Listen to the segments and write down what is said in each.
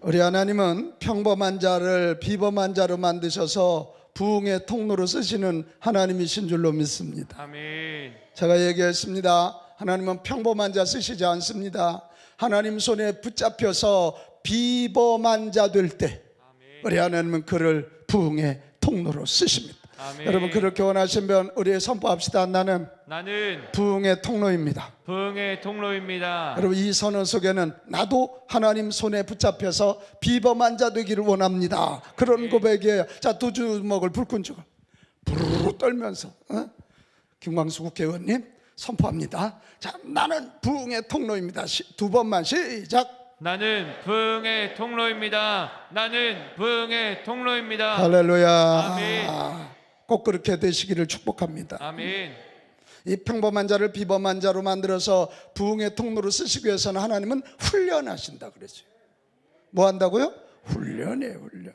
우리 하나님은 평범한 자를 비범한 자로 만드셔서 부흥의 통로로 쓰시는 하나님이신 줄로 믿습니다. 아멘. 제가 얘기했습니다. 하나님은 평범한 자 쓰시지 않습니다. 하나님 손에 붙잡혀서 비범한 자 될 때 우리 하나님은 그를 부흥의 통로로 쓰십니다. 아멘. 여러분 그렇게 원하시면 우리 선포합시다. 나는 부흥의 통로입니다. 부흥의 통로입니다. 여러분 이 선언 속에는 나도 하나님 손에 붙잡혀서 비범한 자 되기를 원합니다. 그런 고백이에요. 자, 두 주먹을 불끈주고 부르르 떨면서 김광수 국회의원님 선포합니다. 자, 나는 부흥의 통로입니다. 두 번만 시작. 나는 부흥의 통로입니다. 나는 부흥의 통로입니다. 할렐루야. 아멘. 꼭 그렇게 되시기를 축복합니다. 아멘. 이 평범한 자를 비범한 자로 만들어서 부흥의 통로로 쓰시기 위해서는 하나님은 훈련하신다 그랬죠. 뭐 한다고요? 훈련이에요. 훈련.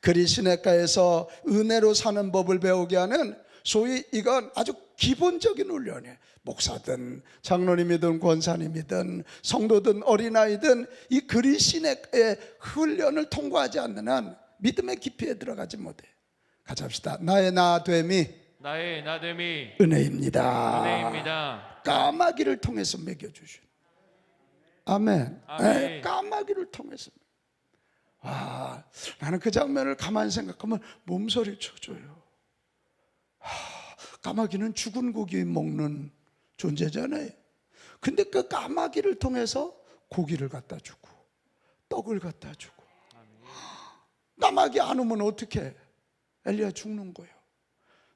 그리 시냇가에서 은혜로 사는 법을 배우게 하는 소위 이건 아주 기본적인 훈련이에요. 목사든 장로님이든 권사님이든 성도든 어린아이든 이 그리 시냇가의 훈련을 통과하지 않는 한 믿음의 깊이에 들어가지 못해요. 같이 합시다. 나의 나됨이 은혜입니다. 은혜입니다. 까마귀를 통해서 먹여주신. 아멘. 아멘. 네, 까마귀를 통해서. 와, 나는 그 장면을 가만히 생각하면 몸서리 쳐줘요. 까마귀는 죽은 고기 먹는 존재잖아요. 근데 그 까마귀를 통해서 고기를 갖다 주고 떡을 갖다 주고. 까마귀 안 오면 어떡해? 엘리야 죽는 거예요.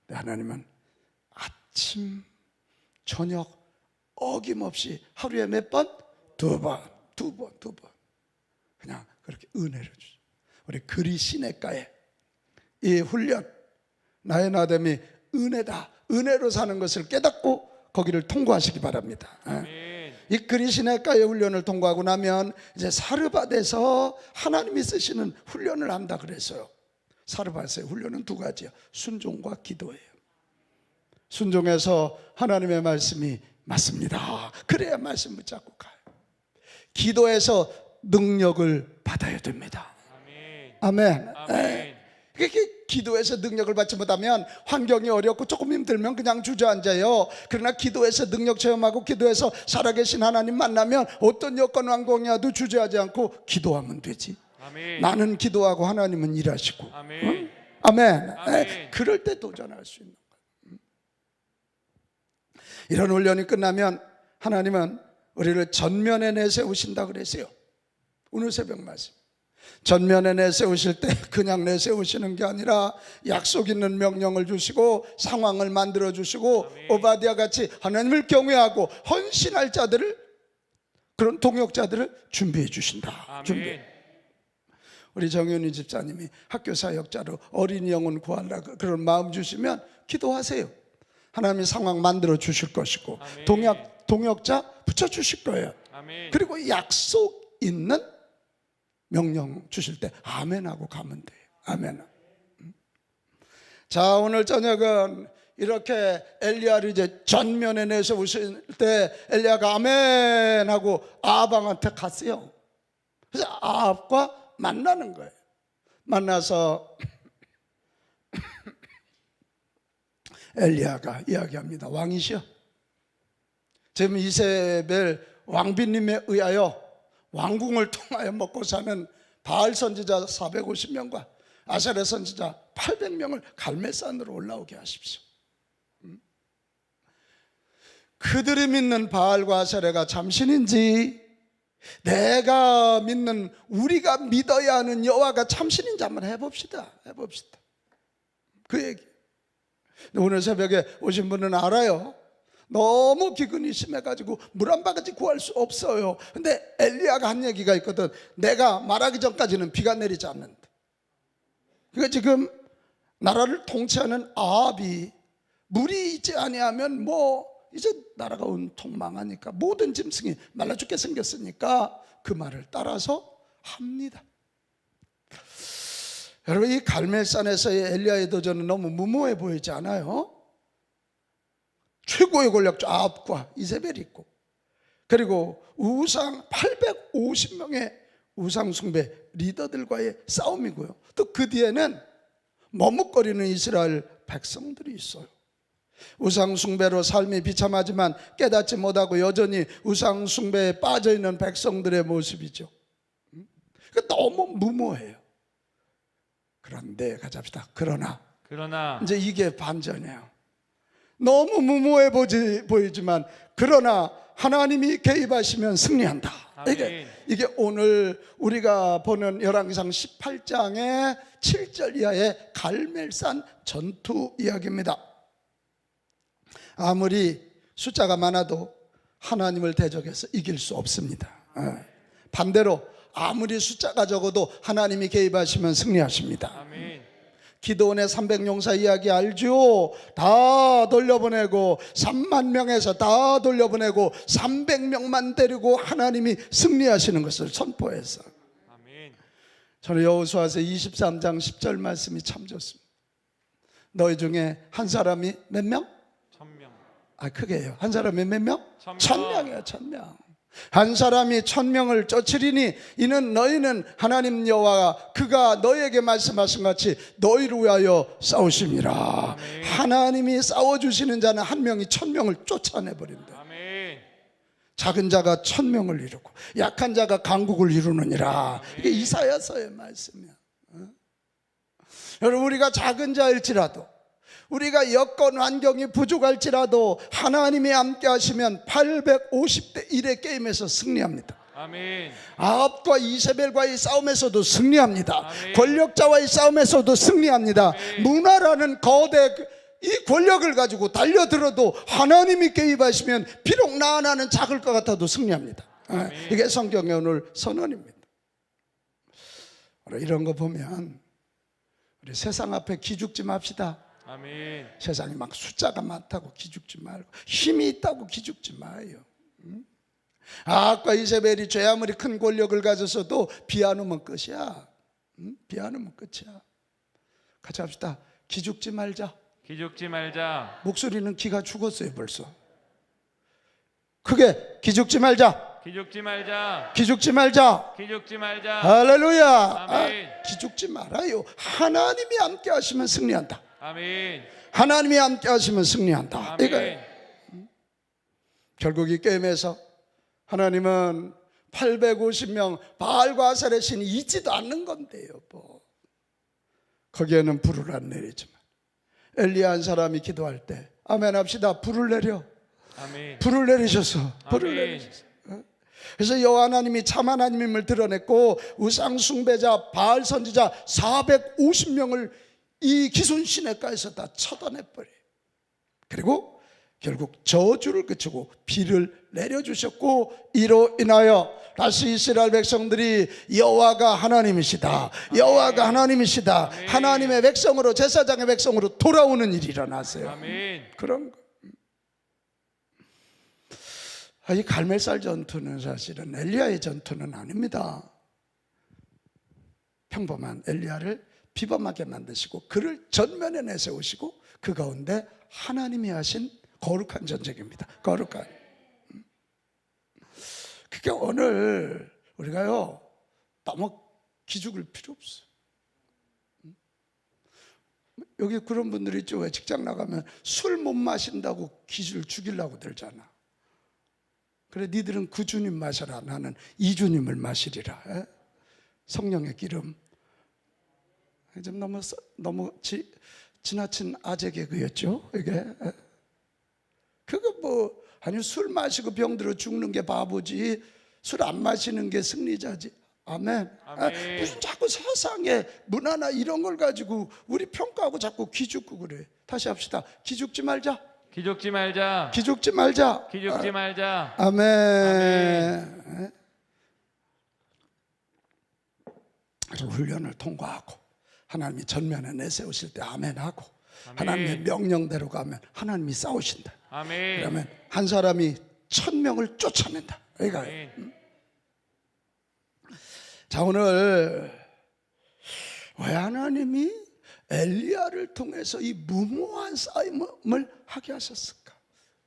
근데 하나님은 아침, 저녁 어김없이 하루에 몇 번? 두 번. 그냥 그렇게 은혜를 주죠. 우리 그리 시냇가에 이 훈련, 나의 나됨이 은혜다. 은혜로 사는 것을 깨닫고 거기를 통과하시기 바랍니다. 아멘. 이 그리 시냇가의 훈련을 통과하고 나면 이제 사르밧에서 하나님이 쓰시는 훈련을 한다 그랬어요. 사르밧의 훈련은 두 가지예요. 순종과 기도예요. 순종해서 하나님의 말씀이 맞습니다. 그래야 말씀 붙잡고 가요. 기도해서 능력을 받아야 됩니다. 아멘. 아멘. 그렇게 기도해서 능력을 받지 못하면 환경이 어렵고 조금 힘들면 그냥 주저앉아요. 그러나 기도해서 능력 체험하고 기도해서 살아계신 하나님 만나면 어떤 여건 환경이라도 주저하지 않고 기도하면 되지. 아멘. 나는 기도하고 하나님은 일하시고. 아멘. 응? 아멘. 아멘. 그럴 때 도전할 수 있는 거예요. 이런 훈련이 끝나면 하나님은 우리를 전면에 내세우신다 그랬어요. 오늘 새벽 말씀. 전면에 내세우실 때 그냥 내세우시는 게 아니라 약속 있는 명령을 주시고 상황을 만들어 주시고 오바댜 같이 하나님을 경외하고 헌신할 자들을, 그런 동역자들을 준비해 주신다. 준비. 우리 정윤희 집사님이 학교 사역자로 어린이 영혼 구하려고 그런 마음 주시면 기도하세요. 하나님이 상황 만들어 주실 것이고 동역자 붙여 주실 거예요. 아멘. 그리고 약속 있는 명령 주실 때 아멘하고 가면 돼요. 아멘. 자, 오늘 저녁은 이렇게 엘리야를 이제 전면에 내세우실 때 엘리야가 아멘하고 아합한테 갔어요. 그래서 아합과 만나는 거예요. 만나서 엘리야가 이야기합니다. 왕이시여, 지금 이세벨 왕비님에 의하여 왕궁을 통하여 먹고 사는 바알 선지자 450명과 아세라 선지자 800명을 갈멜산으로 올라오게 하십시오. 그들이 믿는 바알과 아세라가 참신인지 내가 믿는, 우리가 믿어야 하는 여호와가 참신인지 한번 해봅시다. 그 얘기. 오늘 새벽에 오신 분은 알아요. 너무 기근이 심해가지고 물 한 바가지 구할 수 없어요. 근데 엘리야가 한 얘기가 있거든. 내가 말하기 전까지는 비가 내리지 않는다. 그러니까 지금 나라를 통치하는 아합이 물이 있지 아니하면 이제 나라가 온통 망하니까 모든 짐승이 말라 죽게 생겼으니까 그 말을 따라서 합니다. 여러분, 이 갈멜산에서의 엘리야의 도전은 너무 무모해 보이지 않아요? 최고의 권력자 아합과 이세벨이 있고, 그리고 우상 850명의 우상숭배 리더들과의 싸움이고요. 또 그 뒤에는 머뭇거리는 이스라엘 백성들이 있어요. 우상숭배로 삶이 비참하지만 깨닫지 못하고 여전히 우상숭배에 빠져있는 백성들의 모습이죠. 너무 무모해요. 그런데 가자합시다. 그러나 이제 이게 반전이에요. 너무 무모해 보이지만 그러나 하나님이 개입하시면 승리한다. 이게 오늘 우리가 보는 열왕기상 18장의 7절 이하의 갈멜산 전투 이야기입니다. 아무리 숫자가 많아도 하나님을 대적해서 이길 수 없습니다. 반대로 아무리 숫자가 적어도 하나님이 개입하시면 승리하십니다. 아멘. 기드온의 300용사 이야기 알죠? 다 돌려보내고 3만 명에서 다 돌려보내고 300명만 데리고 하나님이 승리하시는 것을 선포해서 아멘. 저는 여호수아서 23장 10절 말씀이 참 좋습니다. 너희 중에 한 사람이 몇 명? 1000명. 크게 해요. 한 사람이 몇 명? 1000명. 1000명이에요. 1000명. 한 사람이 1000명을 쫓으리니 이는 너희는 하나님 여호와가 그가 너희에게 말씀하신 같이 너희를 위하여 싸우심이라. 아멘. 하나님이 싸워주시는 자는 한 명이 1000명을 쫓아내버린다. 아멘. 작은 자가 1000명을 이루고 약한 자가 강국을 이루느니라. 이게 이사야서의 말씀이야. 여러분, 우리가 작은 자일지라도 우리가 여건 환경이 부족할지라도 하나님이 함께 하시면 850대 1의 게임에서 승리합니다. 아멘. 아합과 이세벨과의 싸움에서도 승리합니다. 아멘. 권력자와의 싸움에서도 승리합니다. 아멘. 문화라는 거대 이 권력을 가지고 달려들어도 하나님이 개입하시면 비록 나 하나는 작을 것 같아도 승리합니다. 아멘. 이게 성경의 오늘 선언입니다. 이런 거 보면 우리 세상 앞에 기죽지 맙시다. 아멘. 세상에 막 숫자가 많다고 기죽지 말고 힘이 있다고 기죽지 마요. 아합과 이세벨이 죄 아무리 큰 권력을 가졌어도 비아누면 끝이야. 비아누면 끝이야. 같이 합시다. 기죽지 말자. 기죽지 말자. 목소리는 기가 죽었어요 벌써. 크게 기죽지 말자. 기죽지 말자. 기죽지 말자. 기죽지 말자. 할렐루야. 아멘. 기죽지 말아요. 하나님이 함께 하시면 승리한다. 아멘. 하나님이 함께 하시면 승리한다. 아멘. 이거예요. 결국 이 게임에서 하나님은 850명 바알과 아세레 신이 있지도 않는 건데요. 거기에는 불을 안 내리지만 엘리야 한 사람이 기도할 때 아멘 합시다. 불을 내려. 아멘. 불을 내리셔서 불을 내리셔서. 그래서 여호와 하나님이 참 하나님임을 드러냈고 우상 숭배자 바알 선지자 450명을 이 기손 시내가에서 다 처단해버려요. 그리고 결국 저주를 그치고 비를 내려주셨고 이로 인하여 다시 이스라엘 백성들이 여호와가 하나님이시다, 여호와가 하나님이시다, 하나님의 백성으로 제사장의 백성으로 돌아오는 일이 일어났어요. 아멘. 그런 거. 이 갈멜살 전투는 사실은 엘리야의 전투는 아닙니다. 평범한 엘리야를 비범하게 만드시고 그를 전면에 내세우시고 그 가운데 하나님이 하신 거룩한 전쟁입니다. 거룩한. 그게 오늘 우리가요 너무 기죽을 필요 없어요. 여기 그런 분들이 있죠. 왜 직장 나가면 술 못 마신다고 기술 죽이려고 들잖아. 그래 니들은 그 주님 마셔라. 나는 이 주님을 마시리라. 성령의 기름. 좀 너무 지나친 아재 개그였죠. 이게 그거 아니 술 마시고 병들어 죽는 게 바보지 술 안 마시는 게 승리자지. 아멘. 아멘. 무슨 자꾸 세상의 문화나 이런 걸 가지고 우리 평가하고 자꾸 기죽고 그래. 다시 합시다. 기죽지 말자. 기죽지 말자. 기죽지 말자. 기죽지 말자. 아멘. 아멘. 훈련을 통과하고 하나님이 전면에 내세우실 때 아멘하고 아멘. 하나님의 명령대로 가면 하나님이 싸우신다. 아멘. 그러면 한 사람이 1000명을 쫓아낸다. 그러니까 자 오늘 왜 하나님이 엘리야를 통해서 이 무모한 싸움을 하게 하셨을까?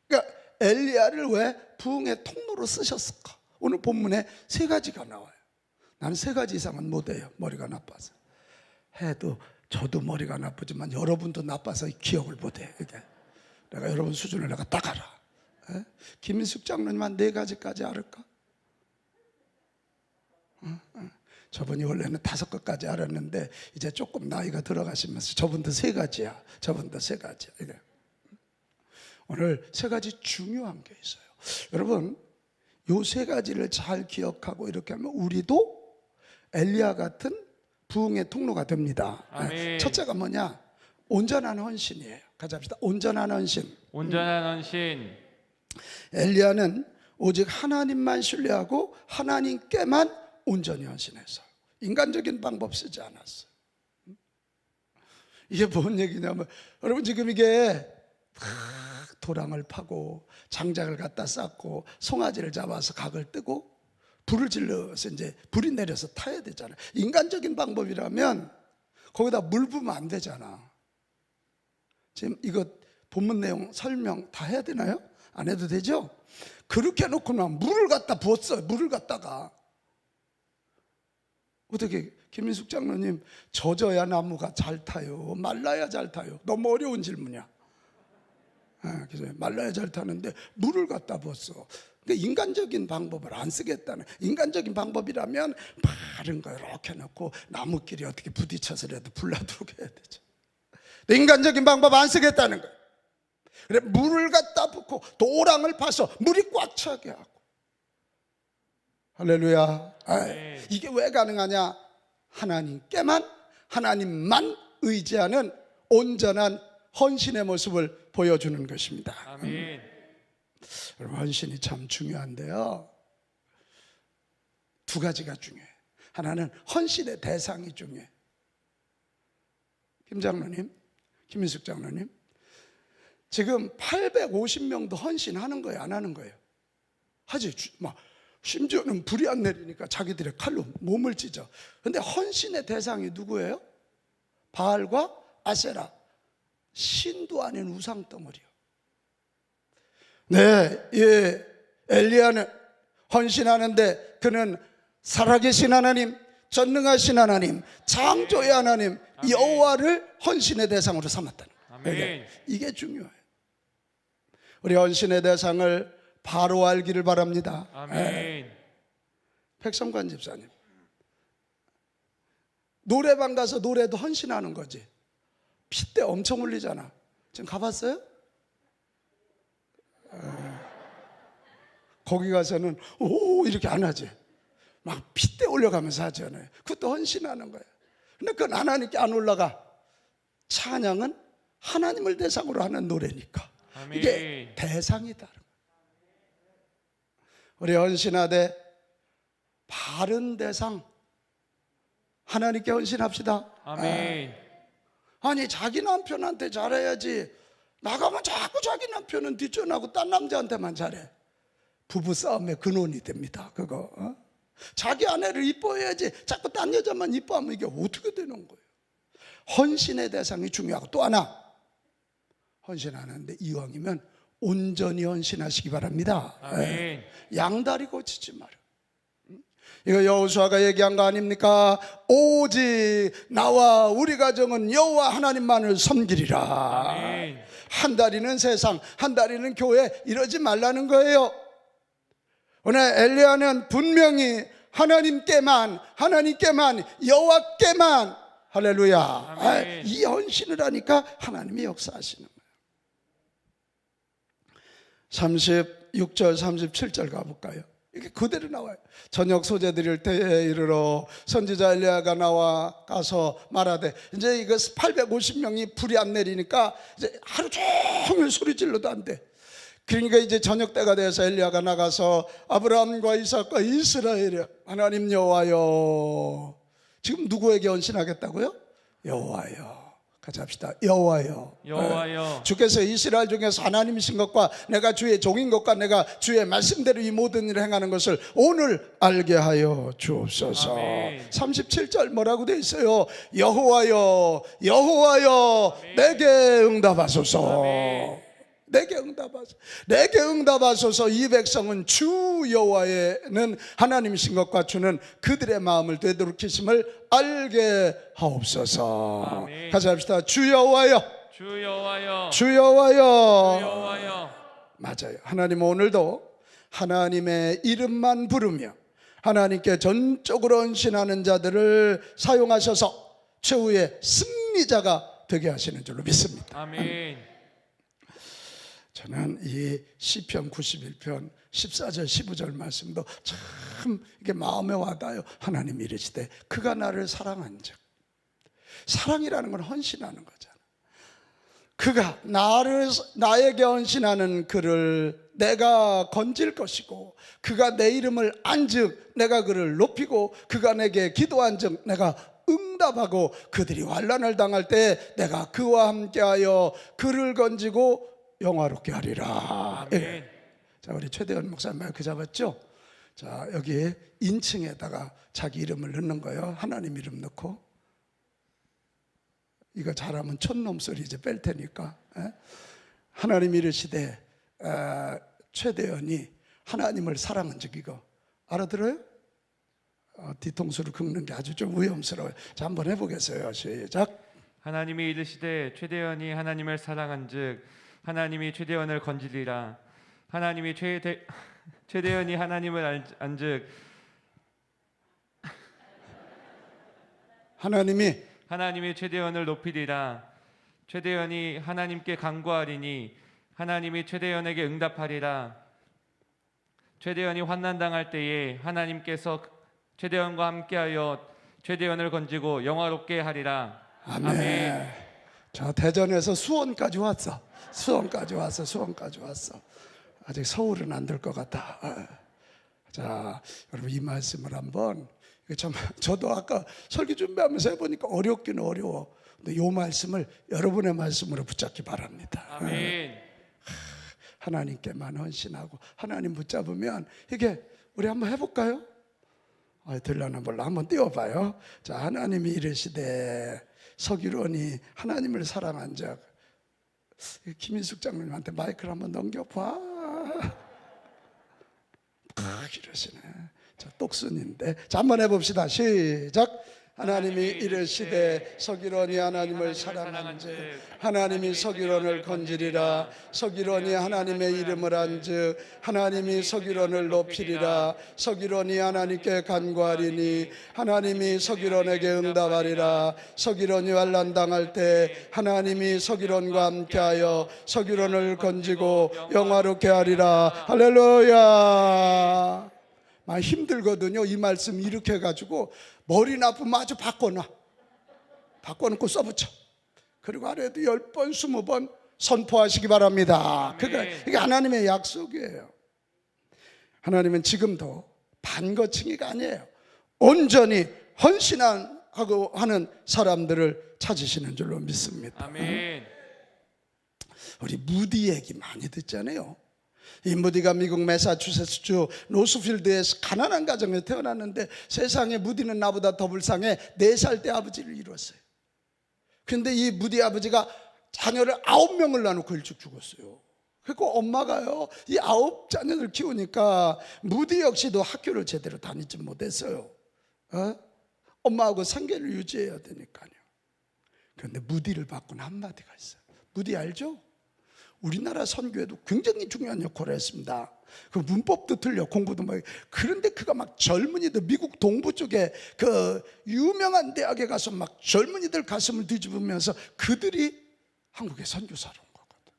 그러니까 엘리야를 왜 부흥의 통로로 쓰셨을까? 오늘 본문에 세 가지가 나와요. 나는 3가지 이상은 못해요. 머리가 나빠서. 해도 저도 머리가 나쁘지만 여러분도 나빠서 기억을 못해. 이게 내가 여러분 수준을 내가 딱 알아. 에? 김인숙 장로님 한 4가지까지 알을까? 저분이 원래는 5것까지 알았는데 이제 조금 나이가 들어가시면서 저분도 3가지야. 저분도 3가지야. 이게. 오늘 3가지 중요한 게 있어요. 여러분, 요 3가지를 잘 기억하고 이렇게 하면 우리도 엘리야 같은 부흥의 통로가 됩니다. 아멘. 첫째가 뭐냐? 온전한 헌신이에요. 같이 합시다. 온전한 헌신. 온전한 헌신. 엘리야는 오직 하나님만 신뢰하고 하나님께만 온전히 헌신했어요. 인간적인 방법 쓰지 않았어요. 이게 뭔 얘기냐면 여러분 지금 이게 도랑을 파고 장작을 갖다 쌓고 송아지를 잡아서 각을 뜨고 불을 질러서 이제 불이 내려서 타야 되잖아요. 인간적인 방법이라면 거기다 물 부으면 안 되잖아. 지금 이거 본문 내용 설명 다 해야 되나요? 안 해도 되죠? 그렇게 해놓고는 물을 갖다 부었어요. 물을 갖다가 어떻게 김인숙 장로님 젖어야 나무가 잘 타요? 말라야 잘 타요? 너무 어려운 질문이야. 그래서 말라야 잘 타는데 물을 갖다 부었어. 그러니까 인간적인 방법을 안 쓰겠다는. 인간적인 방법이라면 바른 거 이렇게 놓고 나무끼리 어떻게 부딪혀서라도 불나도록 해야 되죠. 근데 인간적인 방법 안 쓰겠다는 거예요. 그래 물을 갖다 붓고 도랑을 파서 물이 꽉 차게 하고. 할렐루야. 이게 왜 가능하냐? 하나님만 의지하는 온전한 헌신의 모습을 보여주는 것입니다. 아멘. 여러분, 헌신이 참 중요한데요. 2가지가 중요해요. 하나는 헌신의 대상이 중요해요. 김 장로님, 김인숙 장로님, 지금 850명도 헌신하는 거예요, 안 하는 거예요? 하지. 막 심지어는 불이 안 내리니까 자기들의 칼로 몸을 찢어. 근데 헌신의 대상이 누구예요? 바알과 아세라, 신도 아닌 우상 덩어리요. 네, 예, 엘리야는 헌신하는데 그는 살아계신 하나님, 전능하신 하나님, 창조의 하나님 여호와를 헌신의 대상으로 삼았다는 거예요. 이게 중요해요. 우리 헌신의 대상을 바로 알기를 바랍니다. 아멘. 백성관 집사님, 노래방 가서 노래도 헌신하는 거지. 핏대 엄청 흘리잖아. 지금 가봤어요? 거기 가서는 오 이렇게 안 하지. 막 핏대 올려가면서 하잖아요. 그것도 헌신하는 거예요. 근데 그건 하나님께 안 올라가. 찬양은 하나님을 대상으로 하는 노래니까. 아멘. 이게 대상이 다른 거예요. 우리 헌신하되 바른 대상, 하나님께 헌신합시다. 아멘. 아니 자기 남편한테 잘해야지. 나가면 자꾸 자기 남편은 뒷전하고 딴 남자한테만 잘해. 부부싸움의 근원이 됩니다. 그거. 자기 아내를 이뻐해야지 자꾸 딴 여자만 이뻐하면 이게 어떻게 되는 거예요? 헌신의 대상이 중요하고 또 하나, 헌신하는데 이왕이면 온전히 헌신하시기 바랍니다. 아멘. 양다리 고치지 마라. 이거 여호수아가 얘기한 거 아닙니까? 오직 나와 우리 가정은 여호와 하나님만을 섬기리라. 아멘. 한 다리는 세상, 한 다리는 교회, 이러지 말라는 거예요. 오늘 엘리야는 분명히 하나님께만 여호와께만, 할렐루야. 아멘. 이 헌신을 하니까 하나님이 역사하시는 거예요. 36절 37절 가볼까요? 이게 그대로 나와요. 저녁 소재 드릴 때에 이르러 선지자 엘리야가 나와 가서 말하되, 이제 이거 850명이 불이 안 내리니까 이제 하루 종일 소리 질러도 안 돼. 그러니까 이제 저녁 때가 돼서 엘리야가 나가서 아브라함과 이삭과 이스라엘이여 하나님 여호와여. 지금 누구에게 헌신하겠다고요? 여호와여. 같이 합시다. 여호와여. 여호와여. 주께서 이스라엘 중에서 하나님이신 것과 내가 주의 종인 것과 내가 주의 말씀대로 이 모든 일을 행하는 것을 오늘 알게 하여 주옵소서. 아멘. 37절 뭐라고 돼 있어요? 여호와여 여호와여 내게 응답하소서. 아멘. 내게 응답하소서. 내게 응답하소서. 이 백성은 주 여호와는 하나님이신 것과 주는 그들의 마음을 되돌이키심을 알게 하옵소서. 아멘. 같이 합시다. 주 여호와여, 주 여호와여, 주 주 여호와여. 여호와여. 맞아요. 하나님 오늘도 하나님의 이름만 부르며 하나님께 전적으로 헌신하는 자들을 사용하셔서 최후의 승리자가 되게 하시는 줄로 믿습니다. 아멘. 저는 이 시편 91편 14절 15절 말씀도 참 이게 마음에 와닿아요. 하나님 이르시되 그가 나를 사랑한즉, 사랑이라는 건 헌신하는 거잖아. 그가 나에게 헌신하는 그를 내가 건질 것이고, 그가 내 이름을 안즉 내가 그를 높이고, 그가 내게 기도한즉 내가 응답하고, 그들이 환난을 당할 때 내가 그와 함께하여 그를 건지고 영화롭게 하리라. 아멘. 자, 우리 최대원 목사님 마이크 잡았죠? 자, 여기 인칭에다가 자기 이름을 넣는 거예요. 하나님 이름 넣고. 이거 잘하면 촌놈 소리 이제 뺄 테니까. 하나님 이르시되 최대원이 하나님을 사랑한즉, 이거 알아들어요? 뒤통수를 긁는 게 아주 좀 위험스러워요. 자, 한번 해보겠어요. 시작. 하나님이 이르시되 최대원이 하나님을 사랑한즉 하나님이 최대원을 건지리라. 하나님이 최대원이 하나님을 안즉 하나님이 최대원을 높이리라. 최대원이 하나님께 간구하리니 하나님이 최대원에게 응답하리라. 최대원이 환난 당할 때에 하나님께서 최대원과 함께하여 최대원을 건지고 영화롭게 하리라. 아멘. 아멘. 자, 대전에서 수원까지 왔어. 수원까지 왔어. 아직 서울은 안 될 것 같아. 자, 여러분 이 말씀을 한번, 저도 아까 설교 준비하면서 해보니까 어렵긴 어려워. 근데 이 말씀을 여러분의 말씀으로 붙잡기 바랍니다. 아멘. 하나님께만 헌신하고 하나님 붙잡으면 이게, 우리 한번 해볼까요? 들려나 몰라. 한번 띄워봐요. 자, 하나님이 이르시되 서기로니 하나님을 사랑한즉, 김인숙 장로님한테 마이크를 한번 넘겨봐. 이러시네. 자, 똑순인데. 자, 한번 해봅시다. 시작. 하나님이 이르시되 서기론이 하나님을 사랑한즉 하나님이 서기론을 건지리라. 서기론이 하나님의 이름을 안즉 하나님이 서기론을 높이리라. 서기론이 하나님께 간구하리니 하나님이 서기론에게 응답하리라. 서기론이 환난 당할 때 하나님이 서기론과 함께하여 서기론을 건지고 영화롭게 하리라. 할렐루야. 많이 힘들거든요. 이 말씀 이렇게 해가지고 머리 나쁘면 아주 바꿔놓고 써붙여. 그리고 하루에도 10번 20번 선포하시기 바랍니다. 그게 하나님의 약속이에요. 하나님은 지금도 반거칭이가 아니에요. 온전히 헌신하고 하는 사람들을 찾으시는 줄로 믿습니다. 아멘. 우리 무디 얘기 많이 듣잖아요. 이 무디가 미국 매사추세츠주 노스필드에서 가난한 가정에 태어났는데, 세상에 무디는 나보다 더 불쌍해. 4살 때 아버지를 잃었어요. 그런데 이 무디 아버지가 자녀를 9명을 낳고 일찍 죽었어요. 그리고 엄마가요, 이 9자녀를 키우니까 무디 역시도 학교를 제대로 다니지 못했어요. 엄마하고 상계를 유지해야 되니까요. 그런데 무디를 바꾼 한마디가 있어요. 무디 알죠? 우리나라 선교에도 굉장히 중요한 역할을 했습니다. 그 문법도 틀려, 공부도 막. 그런데 그가 막 젊은이들, 미국 동부 쪽에 그 유명한 대학에 가서 막 젊은이들 가슴을 뒤집으면서 그들이 한국에 선교사로 온 거거든.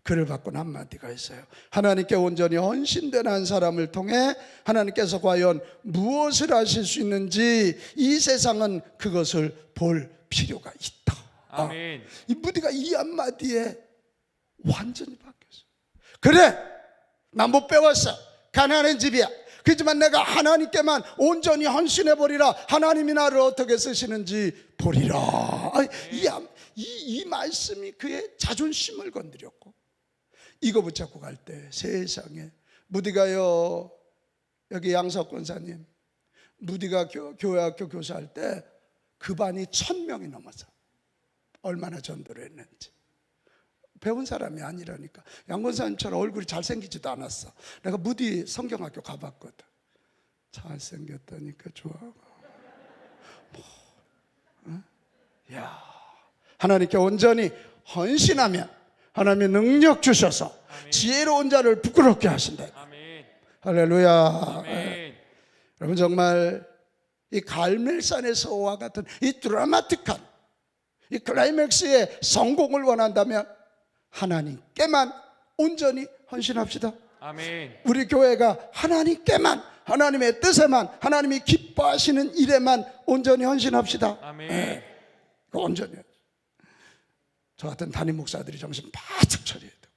그를 바꾼 한마디가 있어요. 하나님께 온전히 헌신된 한 사람을 통해 하나님께서 과연 무엇을 하실 수 있는지 이 세상은 그것을 볼 필요가 있다. 아멘. 이 무디가 이 한마디에 완전히 바뀌었어. 그래, 나 못 배웠어. 가난한 집이야. 그렇지만 내가 하나님께만 온전히 헌신해버리라. 하나님이 나를 어떻게 쓰시는지 보리라. 이 말씀이 그의 자존심을 건드렸고, 이거 붙잡고 갈 때 세상에, 무디가요, 여기 양석 권사님, 무디가 교회학교 교사할 때 그 반이 1000명이 넘어서 얼마나 전도를 했는지. 배운 사람이 아니라니까. 양권사님처럼 얼굴이 잘생기지도 않았어. 내가 무디 성경학교 가봤거든. 잘생겼다니까 좋아하고. 야, 하나님께 온전히 헌신하면 하나님의 능력 주셔서 아멘. 지혜로운 자를 부끄럽게 하신다. 아멘. 할렐루야. 아멘. 여러분 정말 이 갈멜산에서와 같은 이 드라마틱한 이 클라이맥스의 성공을 원한다면 하나님께만 온전히 헌신합시다. 아멘. 우리 교회가 하나님께만, 하나님의 뜻에만, 하나님이 기뻐하시는 일에만 온전히 헌신합시다. 아멘. 온전히. 저 같은 담임 목사들이 정신 바짝 차려야 되고,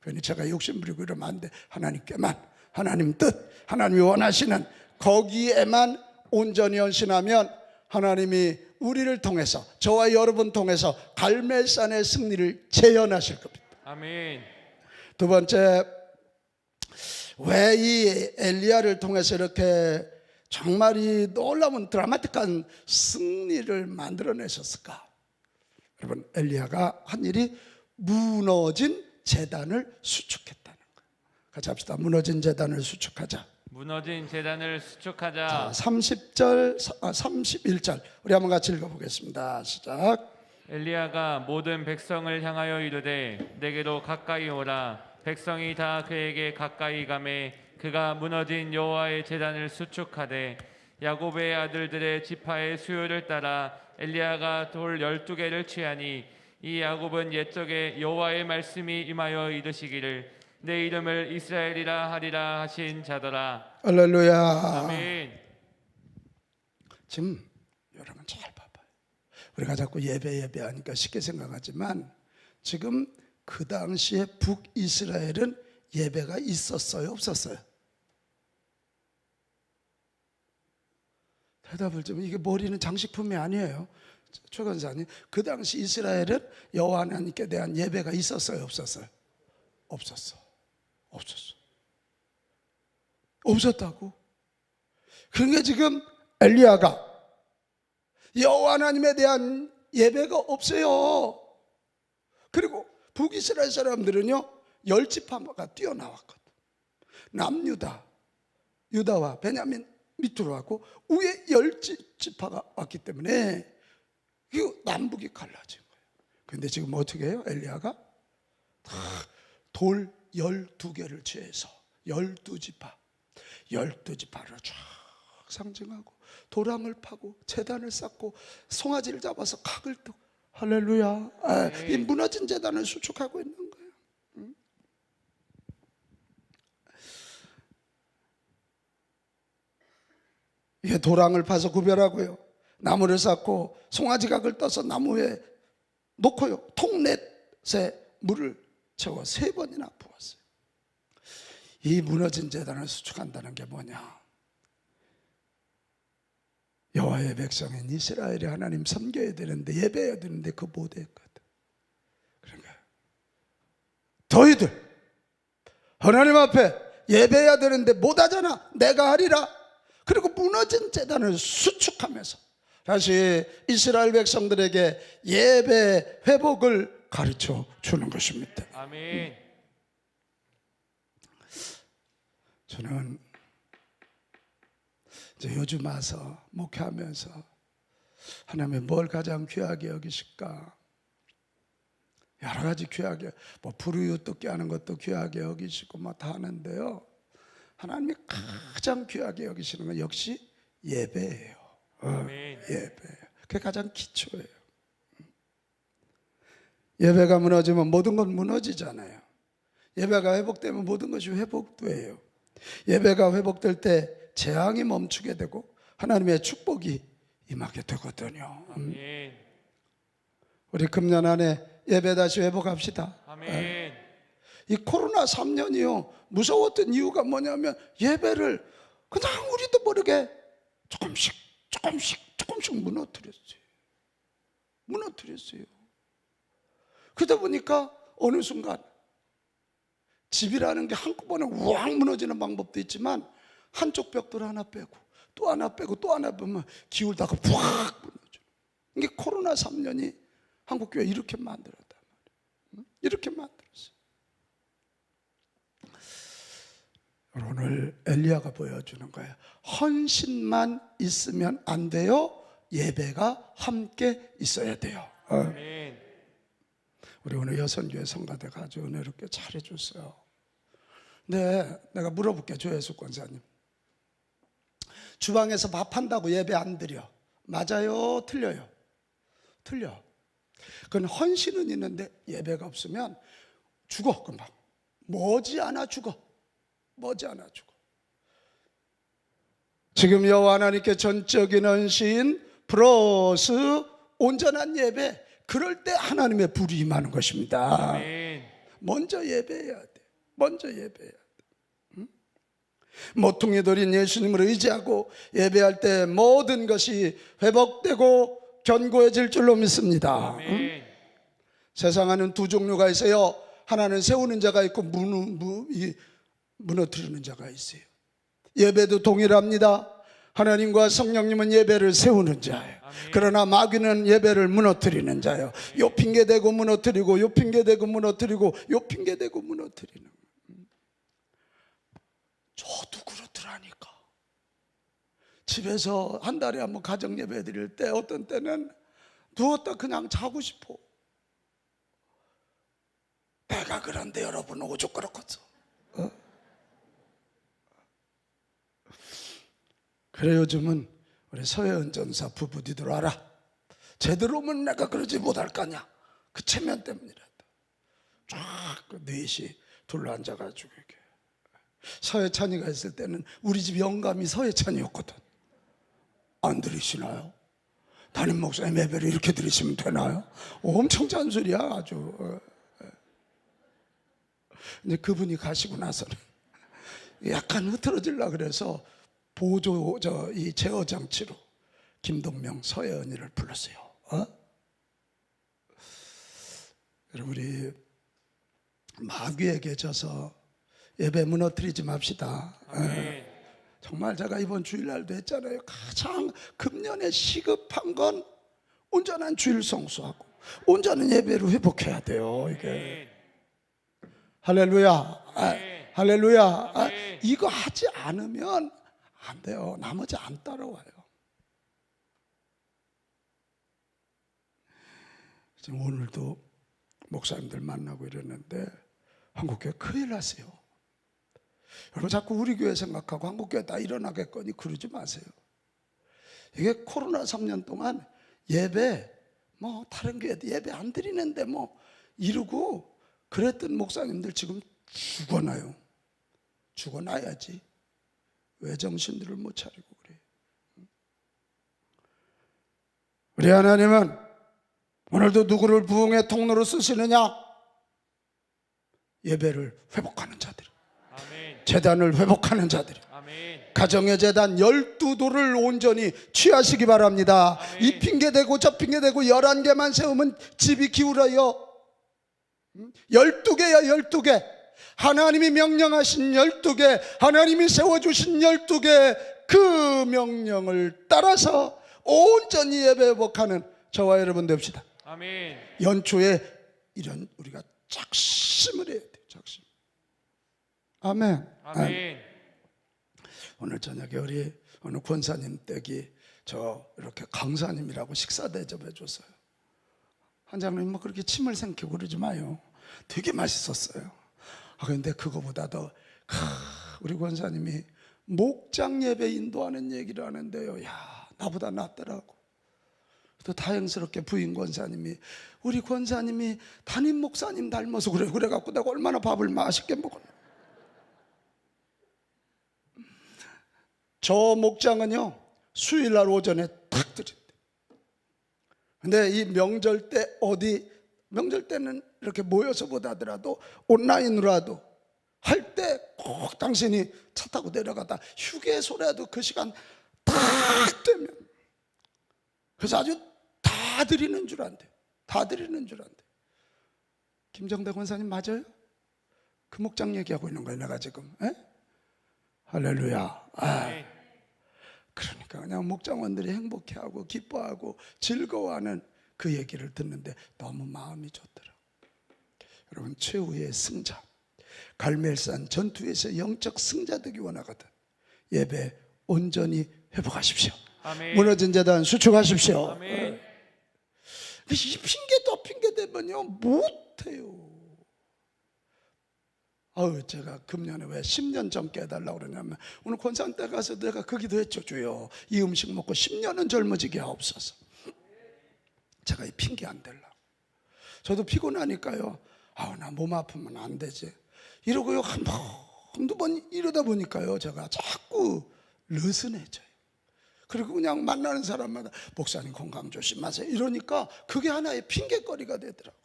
괜히 제가 욕심 부리고 이러면 안 돼. 하나님께만, 하나님 뜻, 하나님이 원하시는 거기에만 온전히 헌신하면 하나님이 우리를 통해서, 저와 여러분 통해서 갈멜산의 승리를 재현하실 겁니다. 아멘. 두 번째, 왜 이 엘리야를 통해서 이렇게 정말 이 놀라운 드라마틱한 승리를 만들어내셨을까? 여러분, 엘리야가 한 일이 무너진 제단을 수축했다는 거예요. 같이 합시다. 무너진 제단을 수축하자. 무너진 제단을 수축하자. 30절, 31절 우리 한번 같이 읽어보겠습니다. 시작. 엘리야가 모든 백성을 향하여 이르되 내게로 가까이 오라. 백성이 다 그에게 가까이 가매 그가 무너진 여호와의 제단을 수축하되 야곱의 아들들의 지파의 수요를 따라 엘리야가 돌 12개를 취하니 이 야곱은 옛적에 여호와의 말씀이 임하여 이르시기를 내 이름을 이스라엘이라 하리라 하신 자더라. 할렐루야. 아멘. 지금 여러분 잘 봐봐요. 우리가 자꾸 예배 하니까 쉽게 생각하지만 지금 그 당시에 북이스라엘은 예배가 있었어요, 없었어요? 대답을 좀. 이게 머리는 장식품이 아니에요. 최 권사님, 그 당시 이스라엘은 여호와 하나님께 대한 예배가 있었어요, 없었어요? 없었어. 없었다고. 그러니까 지금 엘리야가 여호와 하나님에 대한 예배가 없어요. 그리고 북이스라엘 사람들은요, 10지파가 뛰어나왔거든. 남유다, 유다와 베냐민 밑으로 왔고 위에 10지파가 왔기 때문에 남북이 갈라진 거예요. 그런데 지금 어떻게 해요? 엘리야가 돌 12개를 취해서 12지파를 쫙 상징하고 도랑을 파고 제단을 쌓고 송아지를 잡아서 각을 뜨고. 할렐루야. 이 무너진 제단을 수축하고 있는 거예요. 이게 도랑을 파서 구별하고요, 나무를 쌓고 송아지 각을 떠서 나무에 놓고요, 통넷에 물을 채워 3번이나 부었어요. 이 무너진 제단을 수축한다는 게 뭐냐? 여호와의 백성인 이스라엘이 하나님 섬겨야 되는데, 예배해야 되는데 그거 못했거든. 그러니까 너희들 하나님 앞에 예배해야 되는데 못하잖아, 내가 하리라. 그리고 무너진 제단을 수축하면서 다시 이스라엘 백성들에게 예배 회복을 가르쳐 주는 것입니다. 아멘. 저는 이제 요즘 와서 목회하면서 하나님이 뭘 가장 귀하게 여기실까? 여러 가지 귀하게, 뭐 불우유뜯게 하는 것도 귀하게 여기시고 뭐 다 하는데요, 하나님이 가장 귀하게 여기시는 건 역시 예배예요. 예배. 그게 가장 기초예요. 예배가 무너지면 모든 건 무너지잖아요. 예배가 회복되면 모든 것이 회복돼요. 예배가 회복될 때 재앙이 멈추게 되고 하나님의 축복이 임하게 되거든요. 우리 금년 안에 예배 다시 회복합시다. 아멘. 이 코로나 3년이요, 무서웠던 이유가 뭐냐면 예배를 그냥 우리도 모르게 조금씩 무너뜨렸어요. 그러다 보니까 어느 순간 집이라는 게 한꺼번에 우왕 무너지는 방법도 있지만 한쪽 벽돌 하나 빼고 또 하나 빼고 또 하나 빼면 기울다가 확 무너져. 이게 코로나 3년이 한국교회 이렇게 만들었단 말이에요. 이렇게 만들었어요. 오늘 엘리야가 보여주는 거예요. 헌신만 있으면 안 돼요. 예배가 함께 있어야 돼요. 아멘. 우리 오늘 여선교회 성가대가 아주 은혜롭게 잘해줬어요. 네, 내가 물어볼게요. 조혜숙 권사님, 주방에서 밥한다고 예배 안 드려? 맞아요? 틀려요? 틀려. 그건 헌신은 있는데 예배가 없으면 죽어. 금방 머지않아 죽어. 머지않아 죽어. 지금 여호와 하나님께 전적인 헌신 플러스 온전한 예배, 그럴 때 하나님의 불이 임하는 것입니다. 아멘. 먼저 예배해야 돼. 먼저 예배해야 돼. 모퉁이 돌인 예수님을 의지하고 예배할 때 모든 것이 회복되고 견고해질 줄로 믿습니다. 아멘. 세상에는 두 종류가 있어요. 하나는 세우는 자가 있고 무너뜨리는 자가 있어요. 예배도 동일합니다. 하나님과 성령님은 예배를 세우는 자예요. 그러나 마귀는 예배를 무너뜨리는 자예요. 요 핑계대고 무너뜨리고, 요 핑계대고 무너뜨리고, 요 핑계대고 무너뜨리는. 저도 그렇더라니까. 집에서 한 달에 한번 가정 예배 드릴 때 어떤 때는 누웠다 그냥 자고 싶어. 내가 그런데 여러분 오죽 그렇겠어. 그래 요즘은 우리 서혜은 전사 부부 니들 알아. 제대로 오면 내가 그러지 못할 거냐. 그 체면 때문이라도 쫙 넷이 둘러앉아가지고 이렇게. 서혜찬이가 있을 때는 우리 집 영감이 서혜찬이었거든. 안 들으시나요? 담임 목사님 예배를 이렇게 들으시면 되나요? 엄청 잔소리야 아주. 근데 그분이 가시고 나서는 약간 흐트러질라 그래서 보조 이 제어 장치로 김동명 서혜은이를 불렀어요. 우리 마귀에게 져서 예배 무너뜨리지 맙시다. 정말 제가 이번 주일날도 했잖아요. 가장 금년에 시급한 건 온전한 주일 성수하고 온전한 예배로 회복해야 돼요. 이게 할렐루야. 할렐루야. 이거 하지 않으면 안 돼요. 나머지 안 따라와요. 지금 오늘도 목사님들 만나고 이랬는데 한국교회 큰일 났어요. 여러분 자꾸 우리 교회 생각하고 한국교회 다 일어나겠거니 그러지 마세요. 이게 코로나 3년 동안 예배 뭐 다른 교회도 예배 안 드리는데 뭐 이러고 그랬던 목사님들 지금 죽어나요. 죽어나야지. 왜 정신들을 못 차리고 그래. 우리 하나님은 오늘도 누구를 부흥의 통로로 쓰시느냐? 예배를 회복하는 자들, 재단을 회복하는 자들, 가정의 재단 12도를 온전히 취하시기 바랍니다. 이 핑계대고 저 핑계대고 11개만 세우면 집이 기울어요. 12개야 12개. 하나님이 명령하신 12개, 하나님이 세워주신 12개, 그 명령을 따라서 온전히 예배 회복하는 저와 여러분 됩시다. 아멘. 연초에 이런 우리가 작심을 해야 돼요. 작심. 아멘. 아멘. 오늘 저녁에 우리 어느 권사님 댁이 저 이렇게 강사님이라고 식사 대접해 줬어요. 한장님 뭐 그렇게 침을 삼키고 그러지 마요. 되게 맛있었어요. 그런데 그거보다도 우리 권사님이 목장 예배 인도하는 얘기를 하는데요. 야, 나보다 낫더라고. 또 다행스럽게 부인 권사님이 우리 권사님이 담임 목사님 닮아서 그래갖고 내가 얼마나 밥을 맛있게 먹었나. 저 목장은요 수요일날 오전에 탁 드린대. 근데 이 명절 때 명절 때는 이렇게 모여서 보다더라도 온라인으로라도 할 때 꼭 당신이 차 타고 내려가다 휴게소라도 그 시간 딱 되면 그래서 아주 다 드리는 줄 안돼. 다 드리는 줄 안돼. 김정대 권사님 맞아요? 그 목장 얘기하고 있는 거예요 내가 지금. 할렐루야. 그러니까 그냥 목장원들이 행복해하고 기뻐하고 즐거워하는 그 얘기를 듣는데 너무 마음이 좋더라. 여러분, 최후의 승자, 갈멜산 전투에서 영적 승자 되기 원하거든 예배 온전히 회복하십시오. 아멘. 무너진 재단 수축하십시오. 아멘. 이 핑계 또 핑계 대면요 못해요. 제가 금년에 왜 10년 젊게 해달라고 그러냐면, 오늘 권산 때 가서 내가 그 기도했죠. 주여, 이 음식 먹고 10년은 젊어지게 하옵소서. 제가 이 핑계 안 대려고. 저도 피곤하니까요, 나 몸 아프면 안 되지 이러고요, 한두 번 이러다 보니까요, 제가 자꾸 느슨해져요. 그리고 그냥 만나는 사람마다 목사님 건강 조심하세요 이러니까 그게 하나의 핑계거리가 되더라고요.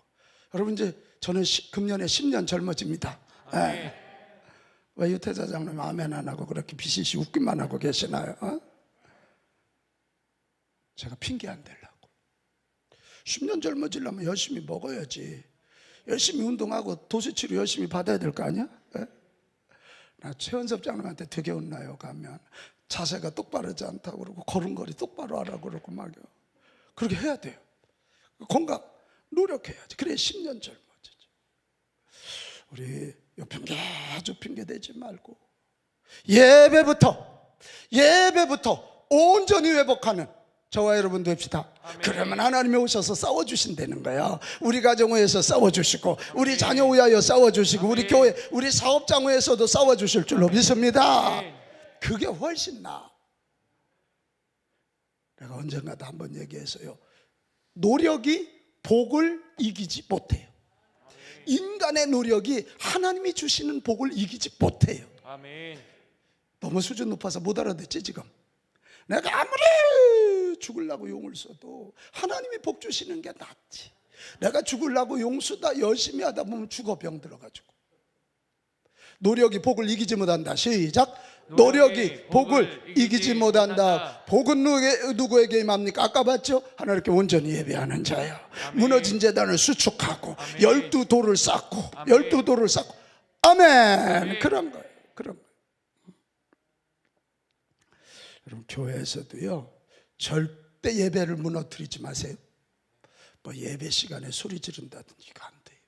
여러분, 이제 저는 금년에 10년 젊어집니다. 네. 왜 유태자 장로님 아멘 안 하고 그렇게 비실시 웃기만 하고 계시나요? 제가 핑계 안 대려고. 10년 젊어지려면 열심히 먹어야지. 열심히 운동하고 도수치료 열심히 받아야 될 거 아니야? 네? 나 최원섭 장로한테 되게 혼나요. 가면 자세가 똑바르지 않다고 그러고 걸음걸이 똑바로 하라고 그러고 막요. 그렇게 해야 돼요. 건강 노력해야지. 그래 10년 젊어지죠. 우리 요 핑계 아주 핑계 대지 말고 예배부터 온전히 회복하는 저와 여러분 됩시다. 아멘. 그러면 하나님이 오셔서 싸워주신다는 거야. 우리 가정 위에서 싸워주시고, 우리 자녀 위하여 싸워주시고, 우리 교회, 우리 사업장 위에서도 싸워주실 줄로 믿습니다. 아멘. 그게 훨씬 나아. 내가 언젠가도 한번 얘기했어요. 노력이 복을 이기지 못해요. 인간의 노력이 하나님이 주시는 복을 이기지 못해요. 아멘. 너무 수준 높아서 못 알아듣지 지금? 내가 아무리 죽으려고 용을 써도 하나님이 복 주시는 게 낫지. 내가 죽으려고 용 쓰다 열심히 하다 보면 죽어, 병 들어가지고. 노력이 복을 이기지 못한다. 시작. 노력이 복을 이기지 못한다. 복은 누구에게 임합니까? 아까 봤죠? 하나님께 온전히 예배하는 자야. 아멘. 무너진 재단을 수축하고 아멘. 12돌을 쌓고 아멘. 12돌을 쌓고 아멘. 아멘. 그런 거예요. 그런 거예요. 여러분, 교회에서도요 절대 예배를 무너뜨리지 마세요. 뭐 예배 시간에 소리 지른다든지 이거 안 돼요.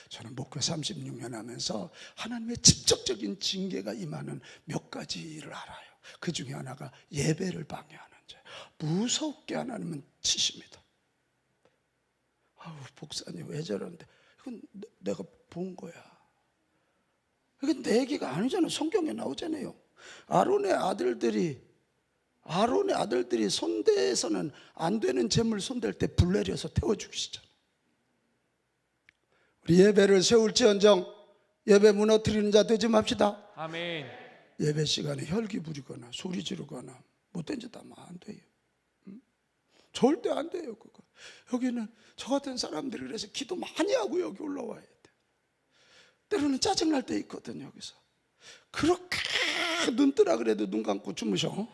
저는 목회 36년 하면서 하나님의 직접적인 징계가 임하는 몇 가지를 알아요. 그 중에 하나가 예배를 방해하는 죄. 무섭게 하나님은 치십니다. 목사님 왜 저러는데? 이건 내가 본 거야. 이건 내 얘기가 아니잖아요. 성경에 나오잖아요. 아론의 아들들이 손대서는 안 되는 재물 손댈 때 불 내려서 태워 죽이시잖아요. 우리 예배를 세울지언정 예배 무너뜨리는 자 되지 맙시다. 아멘. 예배 시간에 혈기 부리거나 소리 지르거나 못된 짓 하면 안 돼요. 절대 안 돼요. 그거. 여기는 저 같은 사람들이 그래서 기도 많이 하고 여기 올라와야 돼. 때로는 짜증날 때 있거든. 여기서 그렇게 눈 뜨라 그래도 눈 감고 주무셔.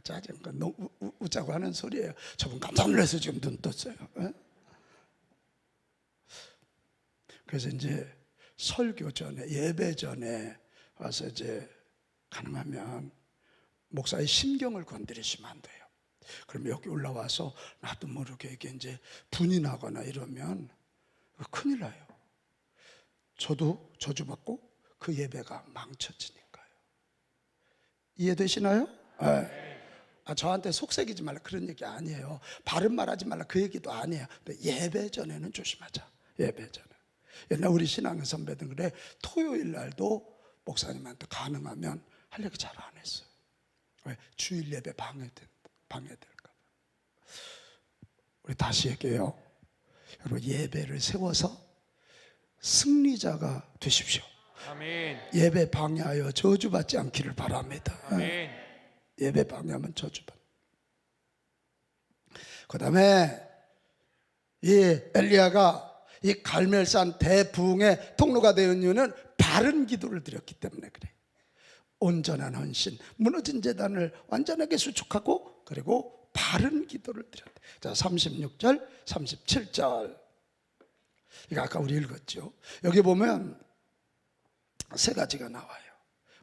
짜증, 웃자고 하는 소리예요. 저분 깜짝 놀라서 지금 눈 떴어요. 그래서 이제 설교 전에, 예배 전에 와서 이제 가능하면 목사의 심경을 건드리시면 안 돼요. 그럼 여기 올라와서 나도 모르게 이게 이제 분이 나거나 이러면 큰일 나요. 저도 저주받고 그 예배가 망쳐지니까요. 이해되시나요? 네. 저한테 속삭이지 말라 그런 얘기 아니에요. 바른 말 하지 말라 그 얘기도 아니에요. 근데 예배 전에는 조심하자. 예배 전에. 옛날 우리 신앙 선배들 그래, 토요일 날도 목사님한테 가능하면 할 얘기 잘 안 했어요. 왜? 주일 예배 방해될까 봐. 우리 다시 얘기해요. 여러분, 예배를 세워서 승리자가 되십시오. 아멘. 예배 방해하여 저주받지 않기를 바랍니다. 아멘. 예배 방해하면 저주받. 그 다음에 이 엘리야가 이 갈멜산 대부흥의 통로가 되는 이유는 바른 기도를 드렸기 때문에 그래. 온전한 헌신, 무너진 재단을 완전하게 수축하고 그리고 바른 기도를 드렸대. 자, 36절, 37절. 이거 아까 우리 읽었죠. 여기 보면 세 가지가 나와요.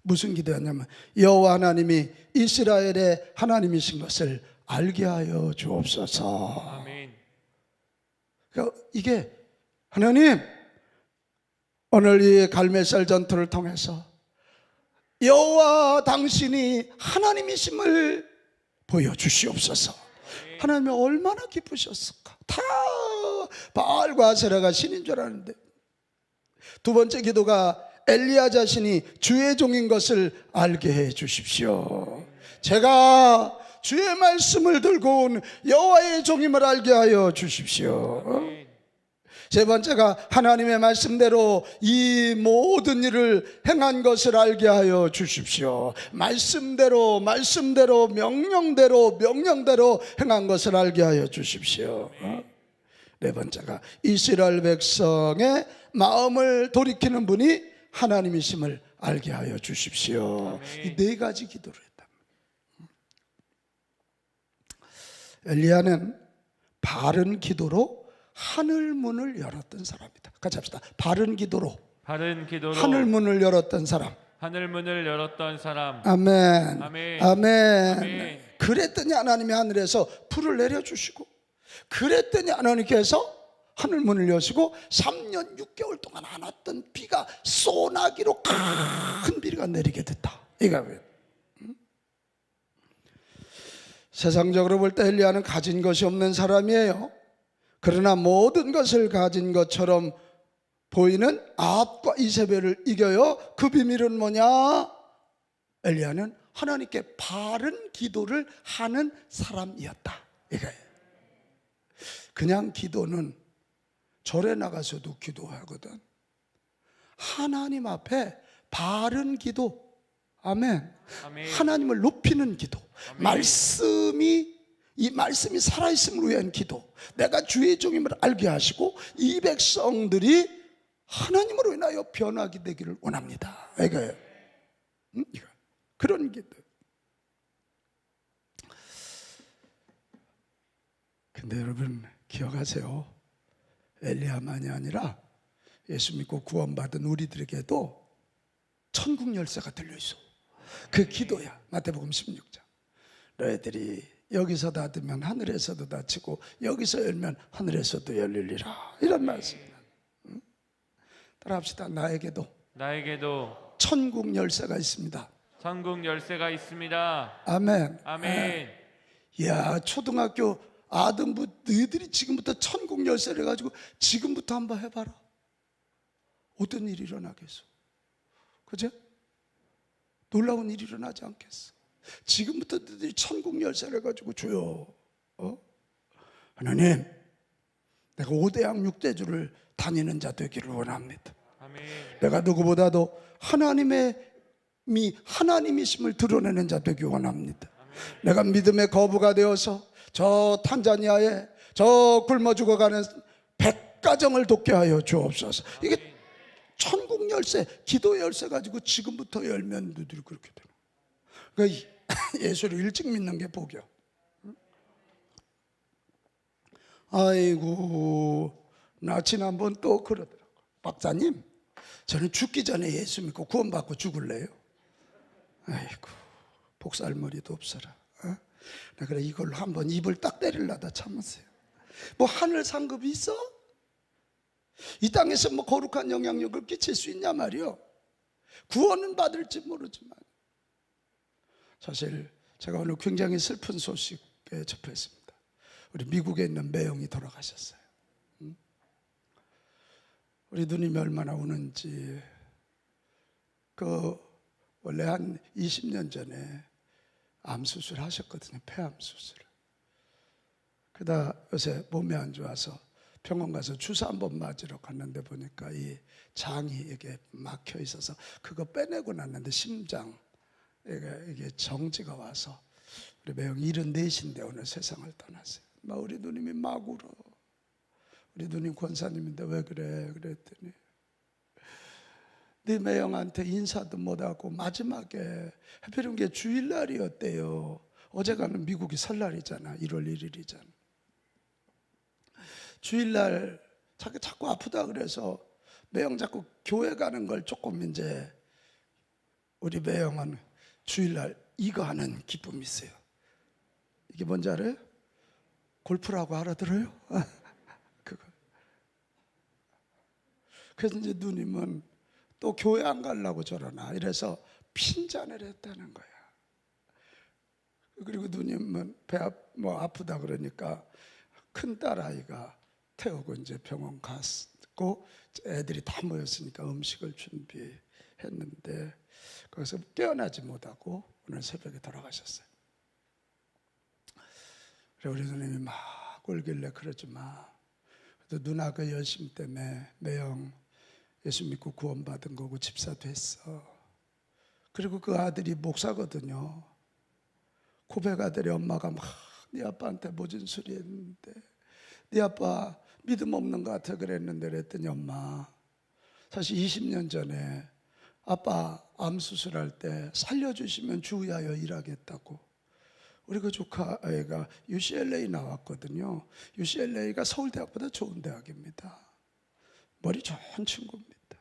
무슨 기도였냐면 여호와 하나님이 이스라엘의 하나님이신 것을 알게 하여 주옵소서. 아멘. 그러니까 이게 하나님, 오늘 이 갈멜살 전투를 통해서 여호와 당신이 하나님이심을 보여주시옵소서. 하나님이 얼마나 기쁘셨을까. 다 바알과 아세라가 신인 줄 알았는데, 두 번째 기도가 엘리야 자신이 주의 종인 것을 알게 해 주십시오. 제가 주의 말씀을 들고 온 여호와의 종임을 알게 하여 주십시오. 세 번째가 하나님의 말씀대로 이 모든 일을 행한 것을 알게 하여 주십시오. 말씀대로 명령대로 행한 것을 알게 하여 주십시오. 네 번째가 이스라엘 백성의 마음을 돌이키는 분이 하나님이심을 알게 하여 주십시오. 이 네 가지 기도를 했다. 엘리야는 바른 기도로 하늘 문을 열었던 사람이다. 같이 합시다. 바른 기도로 하늘 문을 열었던 사람. 아멘. 아멘. 그랬더니 하나님이 하늘에서 불을 내려주시고, 그랬더니 하나님께서 하늘 문을 여시고 3년 6개월 동안 안 왔던 비가 소나기로 큰 비가 내리게 됐다. 이거예요. 세상적으로 볼 때 엘리야는 가진 것이 없는 사람이에요. 그러나 모든 것을 가진 것처럼 보이는 아합과 이세벨을 이겨요. 그 비밀은 뭐냐? 엘리야는 하나님께 바른 기도를 하는 사람이었다. 이거예요. 그냥 기도는 절에 나가서도 기도하거든. 하나님 앞에 바른 기도, 아멘. 하나님을 높이는 기도, 이 말씀이 살아있음을 위한 기도, 내가 주의 종임을 알게 하시고 이 백성들이 하나님으로 인하여 변하게 되기를 원합니다. 이거예요. 그런 기도. 근데 여러분 기억하세요. 엘리야만이 아니라 예수 믿고 구원받은 우리들에게도 천국 열쇠가 들려있어. 그 기도야. 마태복음 16장. 너희들이 여기서 닫으면 하늘에서도 닫히고 여기서 열면 하늘에서도 열리리라. 이런 말씀이야. 따라합시다. 나에게도 천국 열쇠가 있습니다. 아멘. 이야, 초등학교 아등부 너희들이 지금부터 천국 열쇠를 가지고 지금부터 한번 해봐라. 어떤 일이 일어나겠어? 그죠? 놀라운 일이 일어나지 않겠어? 지금부터 너희들이 천국 열쇠를 가지고 주여, 하나님, 내가 5대양 6대주를 다니는 자 되기를 원합니다. 내가 누구보다도 하나님이심을 드러내는 자 되기 원합니다. 내가 믿음의 거부가 되어서 저 탄자니아에 저 굶어 죽어가는 100가정을 돕게 하여 주옵소서. 이게 천국 열쇠, 기도 열쇠 가지고 지금부터 열면 너희들이 그렇게 되는 거야. 그러니까 예수를 일찍 믿는 게 복이야. 아이고, 나 지난번 또 그러더라고. 박사님, 저는 죽기 전에 예수 믿고 구원받고 죽을래요. 아이고, 복살머리도 없어라. 나 그래 이걸로 한번 입을 딱 때리려다 참았어요. 뭐 하늘 상급이 있어? 이 땅에서 뭐 거룩한 영향력을 끼칠 수 있냐 말이요. 구원은 받을지 모르지만. 사실 제가 오늘 굉장히 슬픈 소식에 접했습니다. 우리 미국에 있는 매형이 돌아가셨어요. 우리 누님이 얼마나 우는지. 원래 한 20년 전에 암 수술 하셨거든요. 폐암 수술. 그러다 요새 몸이 안 좋아서 병원 가서 주사 한번 맞으러 갔는데 보니까 이 장이 이게 막혀 있어서 그거 빼내고 났는데 심장 이게 정지가 와서 우리 매형 74인데 오늘 세상을 떠났어요. 우리 누님이 막 울어. 우리 누님 권사님인데 왜 그래? 그랬더니 네 매형한테 인사도 못하고 마지막에 하필이면 게 주일날이었대요. 어제가는 미국이 설날이잖아. 1월 1일이잖아. 주일날 자꾸 아프다 그래서 매형 자꾸 교회 가는 걸 조금 이제 우리 매형은 주일날 이거 하는 기쁨이 있어요. 이게 뭔지 알아요? 골프라고 알아들어요? 그거 그래서 이제 누님은 또 교회 안 가려고 저러나 이래서 핀잔을 했다는 거야. 그리고 누님은 아프다 그러니까 큰 딸아이가 태우고 이제 병원 갔고 애들이 다 모였으니까 음식을 준비했는데 거기서 깨어나지 못하고 오늘 새벽에 돌아가셨어요. 그래 우리 누님이 막 울길래 그러지 마. 그래도 누나 그 열심 때문에 매형 예수 믿고 구원받은 거고 집사 됐어. 그리고 그 아들이 목사거든요. 고백 아들이 엄마가 막 네 아빠한테 모진 소리 했는데 네 아빠 믿음 없는 것 같아 그랬는데 그랬더니 엄마 사실 20년 전에 아빠 암 수술할 때 살려주시면 주 위하여 일하겠다고. 우리 그 조카 아이가 UCLA 나왔거든요. UCLA가 서울대학보다 좋은 대학입니다. 머리 좋은 친구입니다.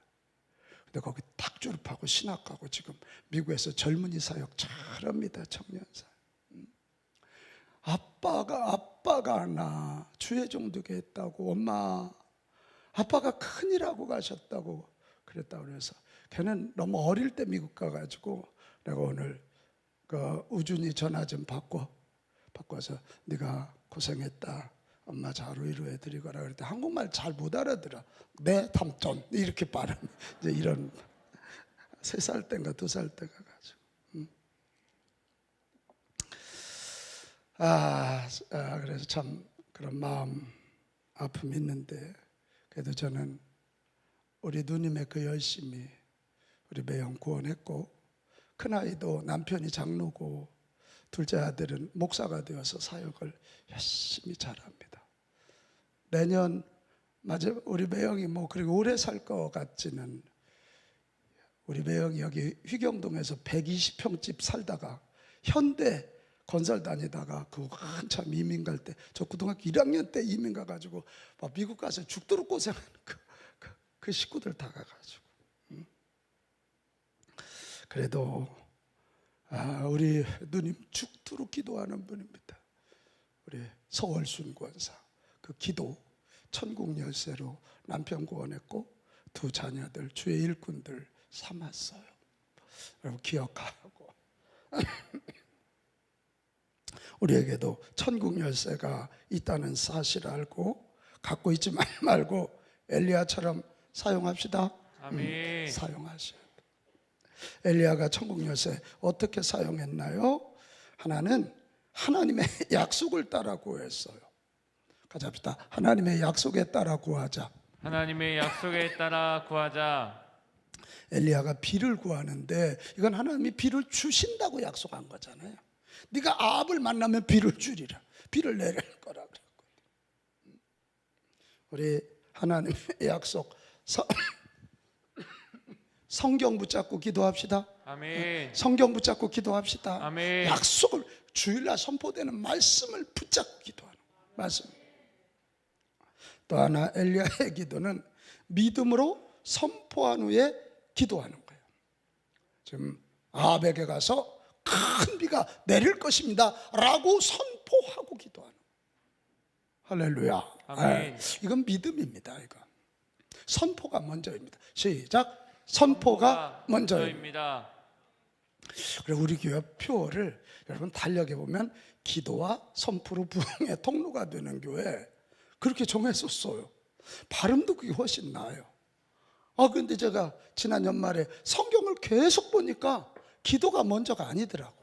근데 거기 딱 졸업하고 신학 가고 지금 미국에서 젊은이 사역 잘합니다. 청년사. 아빠가 나 주의 종되게 했다고. 엄마 아빠가 큰일하고 가셨다고 그랬다고 그래서 걔는 너무 어릴 때 미국 가가지고 내가 오늘 그 우준이 전화 좀 바꿔서 네가 고생했다. 엄마 잘 위로해드리거라 그랬더니 한국말 잘 못 알아들어. 네 담전 이렇게 발음 이제 이런 3살 때인가 2살 때 가가지고 그래서 참 그런 마음 아픔이 있는데 그래도 저는 우리 누님의 그 열심히 우리 매형 구원했고 큰아이도 남편이 장로고 둘째 아들은 목사가 되어서 사역을 열심히 잘합니다. 내년 맞아 우리 매형이 그리고 오래 살 것 같지는 우리 매형이 여기 휘경동에서 120평집 살다가 현대 건설 다니다가 그 한참 이민 갈 때 저 고등학교 1학년 때 이민 가가지고 막 미국 가서 죽도록 고생하는 그 식구들 다 가가지고 그래도 우리 누님 죽도록 기도하는 분입니다. 우리 서월순 권사 그 기도 천국 열쇠로 남편 구원했고 2 자녀들 주의 일꾼들 삼았어요. 여러분 기억하고 우리에게도 천국 열쇠가 있다는 사실을 알고 갖고 있지 말고 엘리야처럼 사용합시다. 아멘. 사용하셔야 돼요. 엘리야가 천국 열쇠 어떻게 사용했나요? 하나는 하나님의 약속을 따라 구했어요. 같이 합시다. 하나님의 약속에 따라 구하자. 하나님의 약속에 따라 구하자. 엘리야가 비를 구하는데 이건 하나님이 비를 주신다고 약속한 거잖아요. 네가 아합을 만나면 비를 주리라. 비를 내릴 거라 그랬거든요. 우리 하나님의 약속 성경 붙잡고 기도합시다. 아멘. 성경 붙잡고 기도합시다. 아멘. 약속을 주일날 선포되는 말씀을 붙잡고 기도하는 말씀. 또 하나 엘리야의 기도는 믿음으로 선포한 후에 기도하는 거예요. 지금 아합에게 가서 큰 비가 내릴 것입니다 라고 선포하고 기도하는 거예요. 할렐루야. 아멘. 이건 믿음입니다. 이건 선포가 먼저입니다. 시작. 선포가 먼저입니다. 그리고 우리 교회 표어를 여러분 달력에 보면 기도와 선포로 부흥의 통로가 되는 교회 그렇게 정했었어요. 발음도 그게 훨씬 나아요. 근데 제가 지난 연말에 성경을 계속 보니까 기도가 먼저가 아니더라고.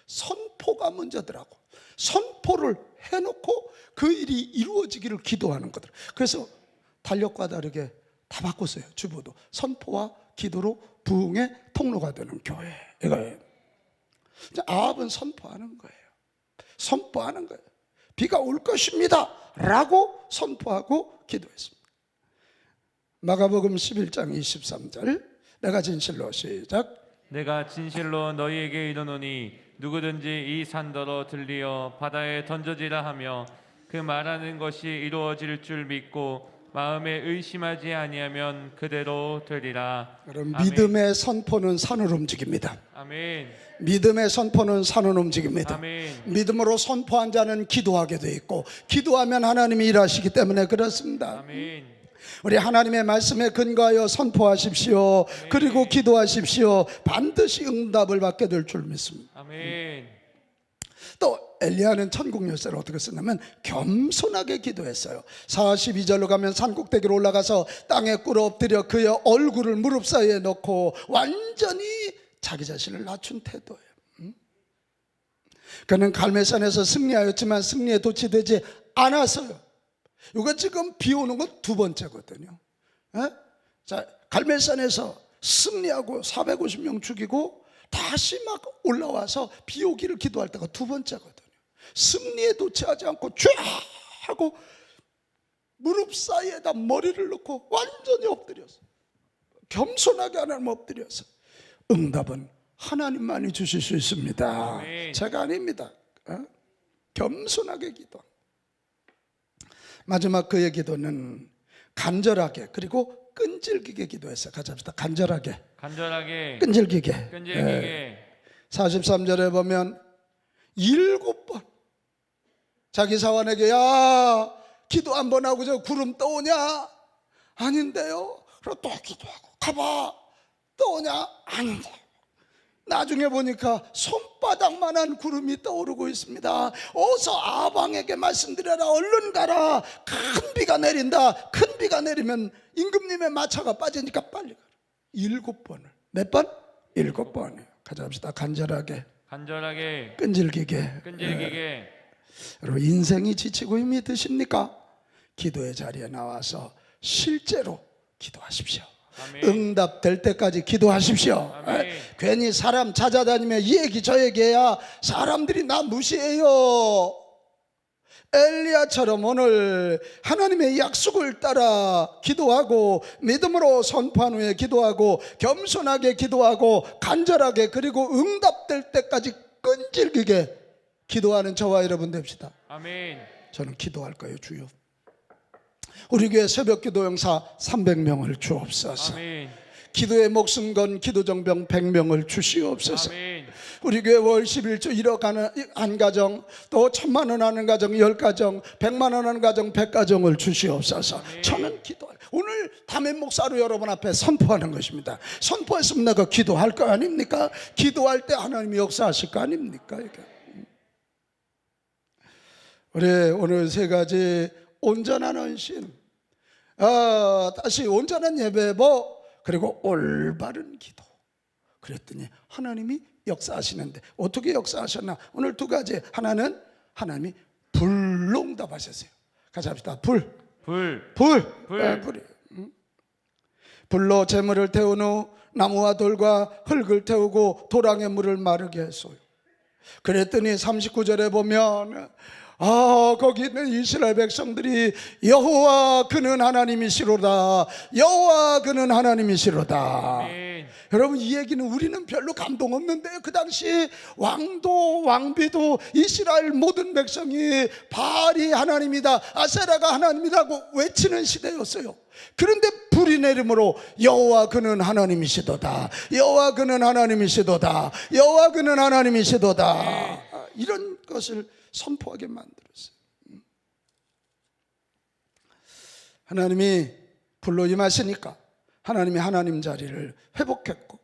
선포가 먼저더라고. 선포를 해놓고 그 일이 이루어지기를 기도하는 거더라. 그래서 달력과 다르게 다 바꿨어요. 주보도 선포와 기도로 부흥의 통로가 되는 교회. 이거예요. 아합은 선포하는 거예요. 선포하는 거예요. 비가 올 것입니다 라고 선포하고 기도했습니다. 마가복음 11장 23절 내가 진실로 시작. 내가 진실로 너희에게 이르노니 누구든지 이 산더러 들리어 바다에 던져지라 하며 그 말하는 것이 이루어질 줄 믿고 마음에 의심하지 아니하면 그대로 되리라. 여러분 아멘. 믿음의 선포는 산을 움직입니다. 아멘. 믿음의 선포는 산을 움직입니다. 아멘. 믿음으로 선포한 자는 기도하게 돼 있고 기도하면 하나님이 일하시기 때문에 그렇습니다. 아멘. 우리 하나님의 말씀에 근거하여 선포하십시오. 그리고 기도하십시오. 반드시 응답을 받게 될 줄 믿습니다. 아멘. 또 엘리야는 천국 열쇠를 어떻게 쓰냐면 겸손하게 기도했어요. 42절로 가면 산꼭대기로 올라가서 땅에 꿇어 엎드려 그의 얼굴을 무릎 사이에 넣고 완전히 자기 자신을 낮춘 태도예요. 그는 갈멜산에서 승리하였지만 승리에 도취되지 않았어요. 이거 지금 비 오는 건 두 번째거든요. 자, 갈멜산에서 승리하고 450명 죽이고 다시 막 올라와서 비 오기를 기도할 때가 두 번째거든요. 승리에 도취하지 않고 쫙 하고 무릎 사이에다 머리를 넣고 완전히 엎드려서 겸손하게 하나님 엎드려서 응답은 하나님만이 주실 수 있습니다. 아멘. 제가 아닙니다. 겸손하게 기도. 마지막 그의 기도는 간절하게 그리고 끈질기게 기도했어요. 같이 합시다. 간절하게 끈질기게 43절에 보면 7번 자기 사환에게 야 기도 한 번 하고 저 구름 떠오냐? 아닌데요. 그리고 또 기도하고 가봐 떠오냐? 아닌데. 나중에 보니까 손바닥만한 구름이 떠오르고 있습니다. 어서 아방에게 말씀드려라. 얼른 가라. 큰 비가 내린다. 큰 비가 내리면 임금님의 마차가 빠지니까 빨리 가라. 7번을. 몇 번? 7번이에요. 가져갑시다. 간절하게 끈질기게 여러분 인생이 지치고 힘이 드십니까? 기도의 자리에 나와서 실제로 기도하십시오. 아멘. 응답될 때까지 기도하십시오. 아멘. 괜히 사람 찾아다니며 이 얘기 저 얘기해야 사람들이 나 무시해요. 엘리야처럼 오늘 하나님의 약속을 따라 기도하고 믿음으로 선포한 후에 기도하고 겸손하게 기도하고 간절하게 그리고 응답될 때까지 끈질기게 기도하는 저와 여러분 됩시다. 아멘. 저는 기도할 거예요. 주여 우리 교회 새벽기도 용사 300명을 주옵소서. 아멘. 기도에 목숨 건 기도정병 100명을 주시옵소서. 아멘. 우리 교회 월 11조 1억 한 가정, 또 1,000만 원 하는 가정 10가정, 100만 원 하는 가정 100가정을 주시옵소서. 아멘. 저는 기도할 오늘 담임 목사로 여러분 앞에 선포하는 것입니다. 선포했으면 내가 기도할 거 아닙니까? 기도할 때 하나님이 역사하실 거 아닙니까? 이게. 우리 오늘 세 가지 온전한 헌신, 다시 온전한 예배보, 그리고 올바른 기도. 그랬더니 하나님이 역사하시는데 어떻게 역사하셨나? 오늘 두 가지. 하나는 하나님이 불로 응답하셨어요. 같이 합시다. 불. 불로 재물을 태운 후 나무와 돌과 흙을 태우고 도랑의 물을 마르게 했어요. 그랬더니 39절에 보면 거기 있는 이스라엘 백성들이 여호와 그는 하나님이시로다. 여호와 그는 하나님이시로다. 아멘. 여러분 이 얘기는 우리는 별로 감동 없는데요. 그 당시 왕도 왕비도 이스라엘 모든 백성이 바알이 하나님이다, 아세라가 하나님이라고 외치는 시대였어요. 그런데 불이 내림으로 여호와 그는 하나님이시도다. 여호와 그는 하나님이시도다. 여호와 그는 하나님이시도다. 이런 것을 선포하게 만들었어요. 하나님이 불로 임하시니까 하나님이 하나님 자리를 회복했고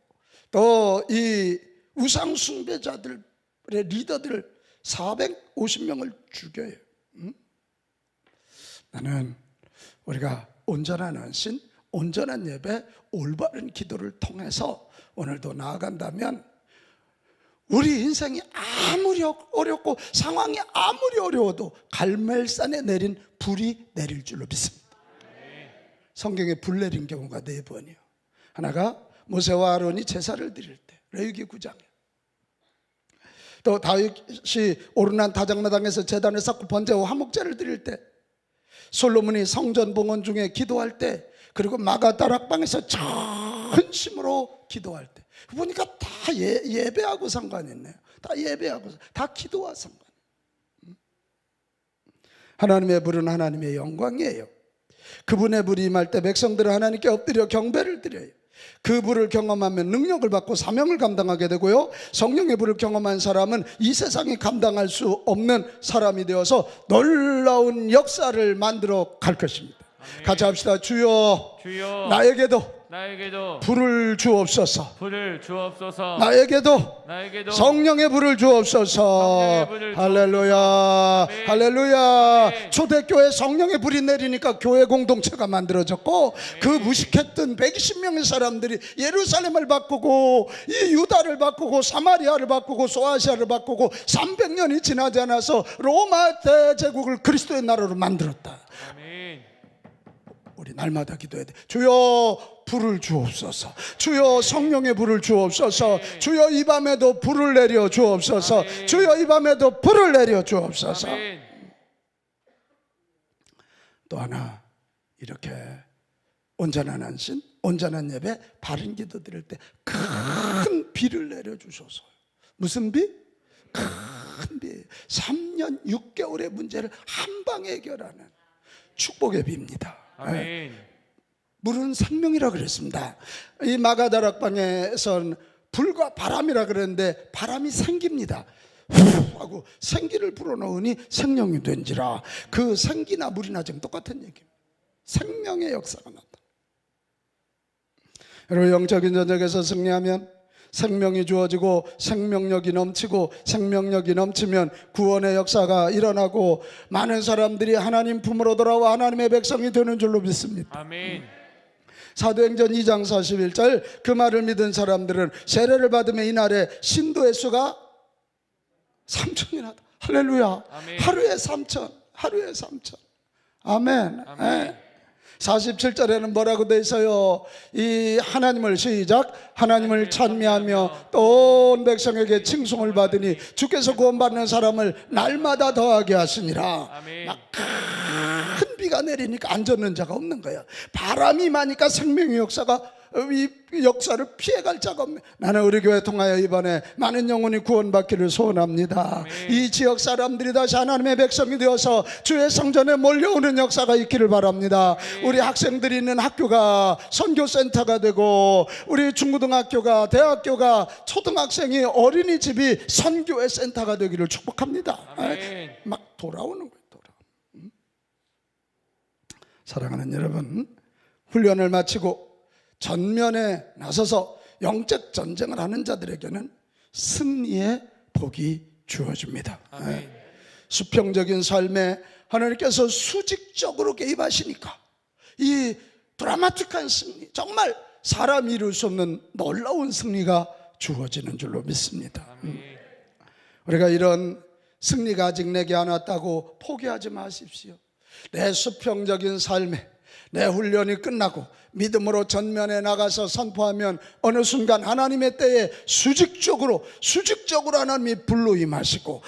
또 이 우상 숭배자들의 리더들 450명을 죽여요. 나는 우리가 온전한 헌신, 온전한 예배, 올바른 기도를 통해서 오늘도 나아간다면 우리 인생이 아무리 어렵고 상황이 아무리 어려워도 갈멜산에 내린 불이 내릴 줄로 믿습니다. 성경에 불 내린 경우가 4번이요. 하나가 모세와 아론이 제사를 드릴 때 레위기 9장에, 또 다윗이 오르난 다장마당에서 제단을 쌓고 번제와 화목제를 드릴 때, 솔로몬이 성전 봉헌 중에 기도할 때, 그리고 마가다락방에서 전심으로 기도할 때, 보니까 다 예배하고 상관이 있네요. 다 예배하고, 다 기도와 상관. 하나님의 불은 하나님의 영광이에요. 그분의 불이 임할 때 백성들은 하나님께 엎드려 경배를 드려요. 그 불을 경험하면 능력을 받고 사명을 감당하게 되고요, 성령의 불을 경험한 사람은 이 세상이 감당할 수 없는 사람이 되어서 놀라운 역사를 만들어 갈 것입니다. 같이 합시다. 주여 주여 나에게도 나에게도 불을 주옵소서. 불을 주옵소서. 나에게도 나에게도 성령의 불을 주옵소서. 성령의 불을 할렐루야. 아멘. 할렐루야. 아멘. 초대교회 성령의 불이 내리니까 교회 공동체가 만들어졌고, 그 무식했던 120명의 사람들이 예루살렘을 바꾸고 이 유다를 바꾸고 사마리아를 바꾸고 소아시아를 바꾸고 300년이 지나지 않아서 로마 대제국을 그리스도의 나라로 만들었다. 아멘. 우리 날마다 기도해야 돼. 주여 불을 주옵소서. 주여 성령의 불을 주옵소서. 주여 이 밤에도 불을 내려 주옵소서. 아멘. 주여 이 밤에도 불을 내려 주옵소서. 아멘. 또 하나, 이렇게 온전한 안신, 온전한 예배, 바른 기도 드릴 때 큰 비를 내려 주소서. 무슨 비? 큰 비. 3년 6개월의 문제를 한 방에 해결하는 축복의 비입니다. 아멘. 물은 생명이라 그랬습니다. 이 마가다락방에선 불과 바람이라 그랬는데 바람이 생깁니다. 후 하고 생기를 불어넣으니 생명이 된지라. 그 생기나 물이나 지금 똑같은 얘기입니다. 생명의 역사가 나타. 여러분, 영적인 전쟁에서 승리하면 생명이 주어지고 생명력이 넘치고, 생명력이 넘치면 구원의 역사가 일어나고 많은 사람들이 하나님 품으로 돌아와 하나님의 백성이 되는 줄로 믿습니다. 아멘. 사도행전 2장 41절, 그 말을 믿은 사람들은 세례를 받으면 이날에 신도의 수가 3천이나. 할렐루야. 아멘. 하루에 3천, 하루에 3천. 아멘. 아멘. 47절에는 뭐라고 돼 있어요? 이 하나님을 시작. 하나님을 찬미하며 또 온 백성에게 칭송을 받으니 주께서 구원받는 사람을 날마다 더하게 하시니라. 아멘. 막 큰 비가 내리니까 안 젖는 자가 없는 거야. 바람이 많으니까 생명의 역사가, 이 역사를 피해갈 자가 없네. 나는 우리 교회 통하여 이번에 많은 영혼이 구원받기를 소원합니다. 아멘. 이 지역 사람들이 다시 하나님의 백성이 되어서 주의 성전에 몰려오는 역사가 있기를 바랍니다. 우리 학생들이 있는 학교가 선교센터가 되고, 우리 중고등학교가, 대학교가, 초등학생이, 어린이집이 선교의 센터가 되기를 축복합니다. 아멘. 막 돌아오는 거예요. 사랑하는 여러분, 훈련을 마치고 전면에 나서서 영적 전쟁을 하는 자들에게는 승리의 복이 주어집니다. 아멘. 수평적인 삶에 하나님께서 수직적으로 개입하시니까 이 드라마틱한 승리, 정말 사람이 이룰 수 없는 놀라운 승리가 주어지는 줄로 믿습니다. 아멘. 우리가 이런 승리가 아직 내게 안 왔다고 포기하지 마십시오. 내 수평적인 삶에 내 훈련이 끝나고 믿음으로 전면에 나가서 선포하면 어느 순간 하나님의 때에 수직적으로 하나님이 불로 임하시고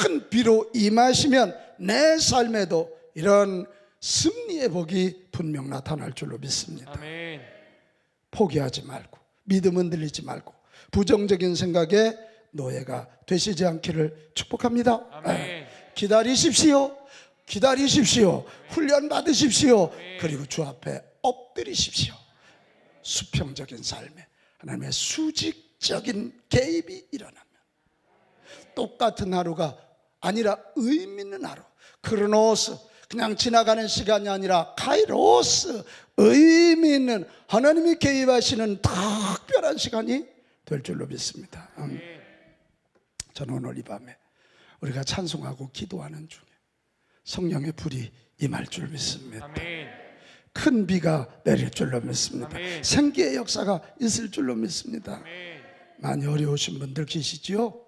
큰 비로 임하시면 내 삶에도 이런 승리의 복이 분명 나타날 줄로 믿습니다. 아멘. 포기하지 말고, 믿음 흔들리지 말고, 부정적인 생각에 노예가 되시지 않기를 축복합니다. 아멘. 기다리십시오. 훈련 받으십시오. 그리고 주 앞에 엎드리십시오. 수평적인 삶에 하나님의 수직적인 개입이 일어나면 똑같은 하루가 아니라 의미 있는 하루, 크로노스, 그냥 지나가는 시간이 아니라 카이로스, 의미 있는 하나님이 개입하시는 특별한 시간이 될 줄로 믿습니다. 저는 오늘 이 밤에 우리가 찬송하고 기도하는 중에 성령의 불이 임할 줄 믿습니다. 아멘. 큰 비가 내릴 줄로 믿습니다. 아멘. 생기의 역사가 있을 줄로 믿습니다. 아멘. 많이 어려우신 분들 계시지요?